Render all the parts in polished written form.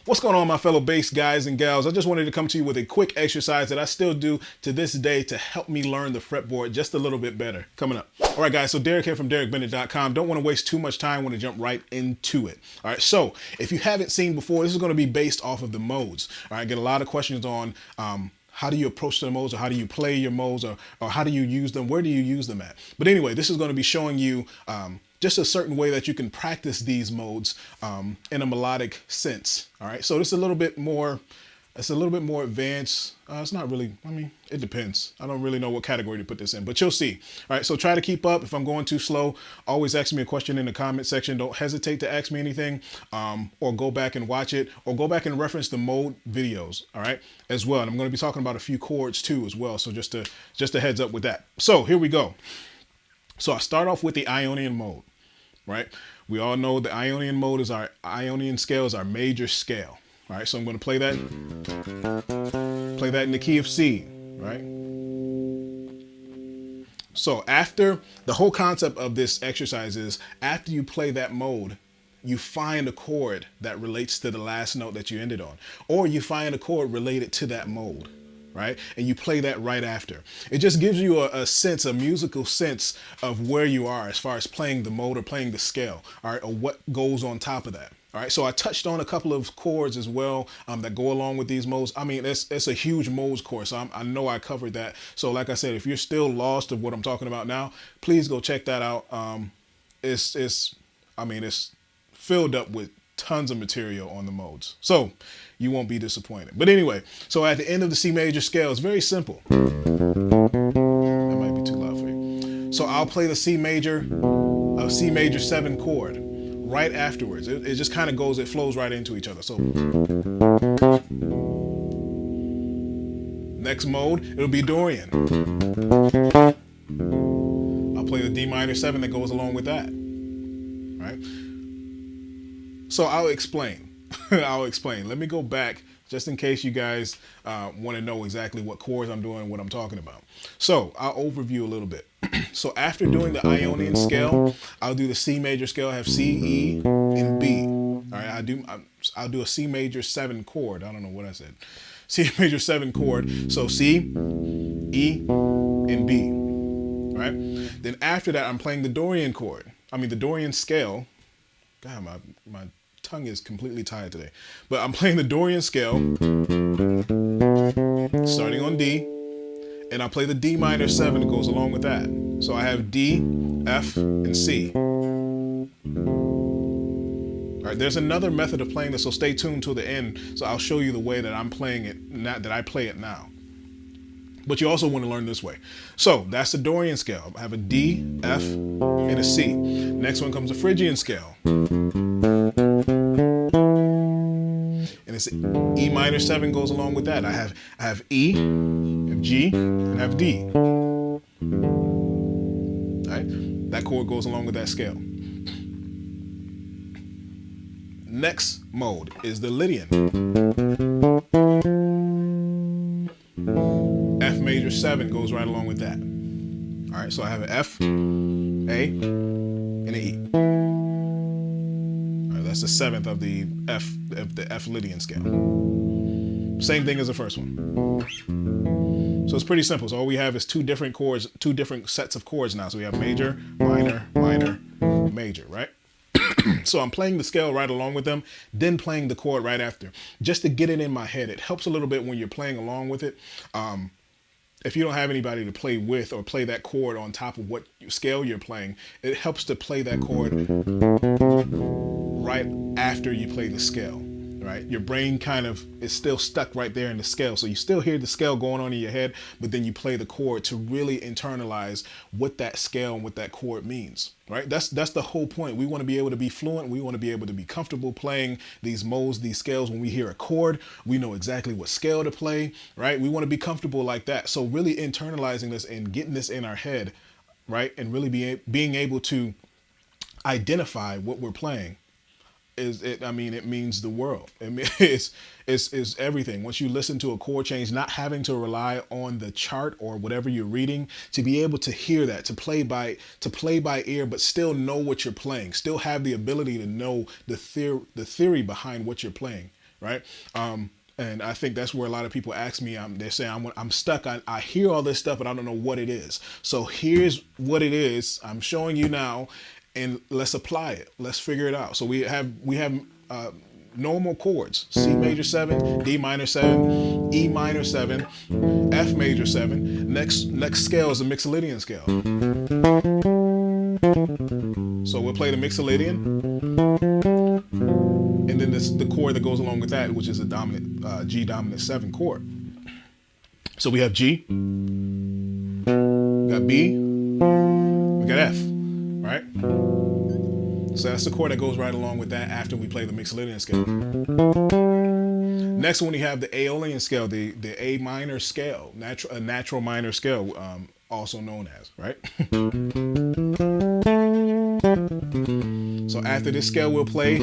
What's going on, my fellow bass guys and gals? I just wanted to come to you with a quick exercise that I still do to this day to help me learn the fretboard just a little bit better. Coming up. All right, guys, so Daric here from DaricBennett.com. Don't want to waste too much time, want to jump right into it. All right, so if you haven't seen before, this is going to be based off of the modes. All right, I get a lot of questions on how do you approach the modes, or how do you play your modes, or how do you use them? Where do you use them at? But anyway, this is going to be showing you just a certain way that you can practice these modes in a melodic sense. All right, so this is a little bit more, it's a little bit more advanced. It's not really, I mean, it depends. I don't really know what category to put this in, but you'll see. All right, so try to keep up. If I'm going too slow, always ask me a question in the comment section. Don't hesitate to ask me anything, or go back and watch it, or go back and reference the mode videos, all right, as well. And I'm going to be talking about a few chords too as well, so just a heads up with that. So here we go. So I start off with the Ionian Mode, right? We all know the Ionian Mode is our Ionian Scale, is our major scale. All right, so I'm going to play that in the key of C, right? So after, the whole concept of this exercise is after you play that mode, you find a chord that relates to the last note that you ended on, or you find a chord related to that mode. Right? And you play that right after. It just gives you a sense, a musical sense of where you are as far as playing the mode or playing the scale, all right, or what goes on top of that. All right, so I touched on a couple of chords as well that go along with these modes. I mean, it's a huge modes course. I know I covered that. So like I said, if you're still lost of what I'm talking about now, please go check that out. It's filled up with tons of material on the modes, so you won't be disappointed. But anyway, so at the end of the C major scale, it's very simple. That might be too loud for you. So I'll play the C major 7 chord right afterwards. It just kind of goes, it flows right into each other. So next mode, it'll be Dorian. I'll play the D minor 7 that goes along with that, right? So I'll explain. I'll explain. Let me go back just in case you guys want to know exactly what chords I'm doing and what I'm talking about. So I'll overview a little bit. So after doing the Ionian scale, I'll do the C major scale. I have C, E, and B. All right, I'll do a C major 7 chord. I don't know what I said. C major 7 chord. So C, E, and B. All right. Then after that, I'm playing the Dorian chord. I mean the Dorian scale. God, my tongue is completely tired today. But I'm playing the Dorian scale, starting on D, and I play the D minor 7 that goes along with that. So I have D, F, and C. All right, there's another method of playing this, so stay tuned till the end. So I'll show you the way that I'm playing it, that I play it now. But you also want to learn this way. So that's the Dorian scale. I have a D, F, and a C. Next one comes the Phrygian scale. And it's E minor 7 goes along with that. I have E, I have G, and I have D. All right? That chord goes along with that scale. Next mode is the Lydian. F major 7 goes right along with that. All right, so I have an F, A, and an E. All right, that's the 7th of the F Lydian scale. Same thing as the first one. So it's pretty simple. So all we have is 2 different chords, 2 different sets of chords now. So we have major, minor, minor, major, right? So I'm playing the scale right along with them, then playing the chord right after, just to get it in my head. It helps a little bit when you're playing along with it. If you don't have anybody to play with or play that chord on top of what scale you're playing, it helps to play that chord right after you play the scale, right? Your brain kind of is still stuck right there in the scale. So you still hear the scale going on in your head, but then you play the chord to really internalize what that scale and what that chord means, right? That's the whole point. We want to be able to be fluent. We want to be able to be comfortable playing these modes, these scales. When we hear a chord, we know exactly what scale to play, right? We want to be comfortable like that. So really internalizing this and getting this in our head, right? And really being able to identify what we're playing it means the world. It's everything. Once you listen to a chord change, not having to rely on the chart or whatever you're reading, to be able to hear that, to play by ear, but still know what you're playing, still have the ability to know the theory behind what you're playing, right? And I think that's where a lot of people ask me, they're saying, I'm stuck. I hear all this stuff, but I don't know what it is. So here's what it is. I'm showing you now, and let's apply it. Let's figure it out. So we have normal chords: C major 7, D minor 7, E minor 7, F major 7. Next scale is the Mixolydian scale. So we'll play the Mixolydian, and then the chord that goes along with that, which is a dominant G dominant 7 chord. So we have G, we got B, we got F, right? So that's the chord that goes right along with that after we play the Mixolydian scale. Next one, we have the Aeolian scale, the A minor scale, a natural minor scale, also known as, right? So after this scale, we'll play,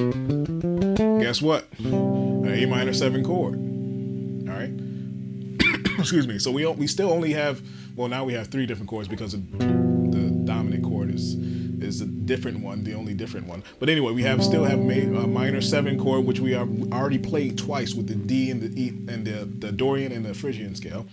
guess what? An A minor 7 chord. All right. Excuse me. So we still only have, well, now we have 3 different chords because the dominant chord is a different one, the only different one. But anyway, we still have a minor 7 chord, which we have already played twice with the D and the E and the Dorian and the Phrygian scale.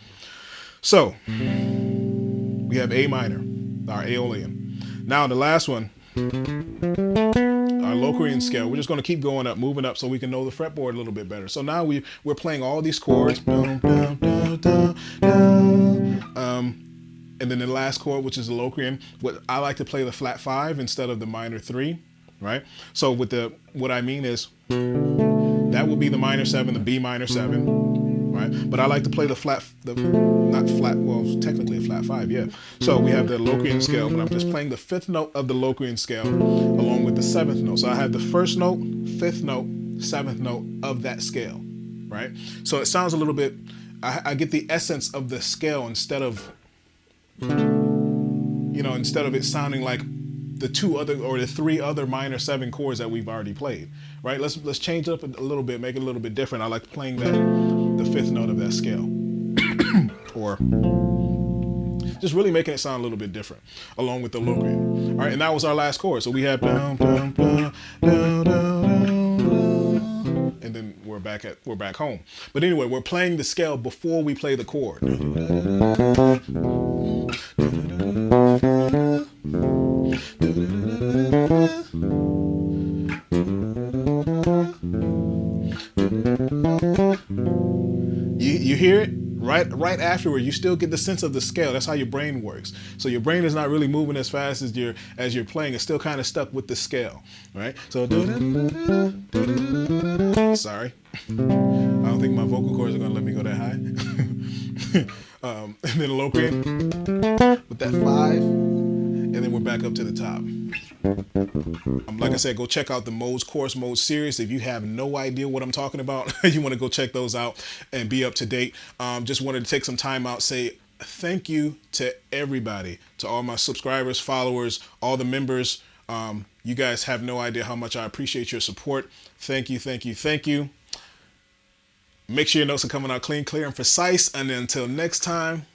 So we have A minor, our Aeolian. Now the last one, our Locrian scale. We're just going to keep going up, moving up, so we can know the fretboard a little bit better. So now we're playing all these chords. And then the last chord, which is the Locrian, I like to play the flat 5 instead of the minor 3, right? So what I mean is, that would be the minor 7, the B minor 7, right? But I like to play well, technically a flat 5, yeah. So we have the Locrian scale, but I'm just playing the 5th note of the Locrian scale along with the 7th note. So I have the 1st note, 5th note, 7th note of that scale, right? So it sounds a little bit, I get the essence of the scale instead of it sounding like the 2 other or the 3 other minor 7 chords that we've already played, right? Let's change it up a little bit, make it a little bit different. I like playing the 5th note of that scale, or just really making it sound a little bit different, along with the Locrian. All right, and that was our last chord. So we have and then we're back home. But anyway, we're playing the scale before we play the chord. You hear it right afterward. You still get the sense of the scale. That's how your brain works. So your brain is not really moving as fast as you're playing. It's still kind of stuck with the scale, right? So sorry, I don't think my vocal cords are gonna let me go that high. And then a Locrian with that 5, and then we're back up to the top. Like I said, go check out the course mode series. If you have no idea what I'm talking about, you want to go check those out and be up to date. Just wanted to take some time out, say thank you to everybody, to all my subscribers, followers, all the members. You guys have no idea how much I appreciate your support. Thank you, thank you, thank you. Make sure your notes are coming out clean, clear, and precise. And until next time,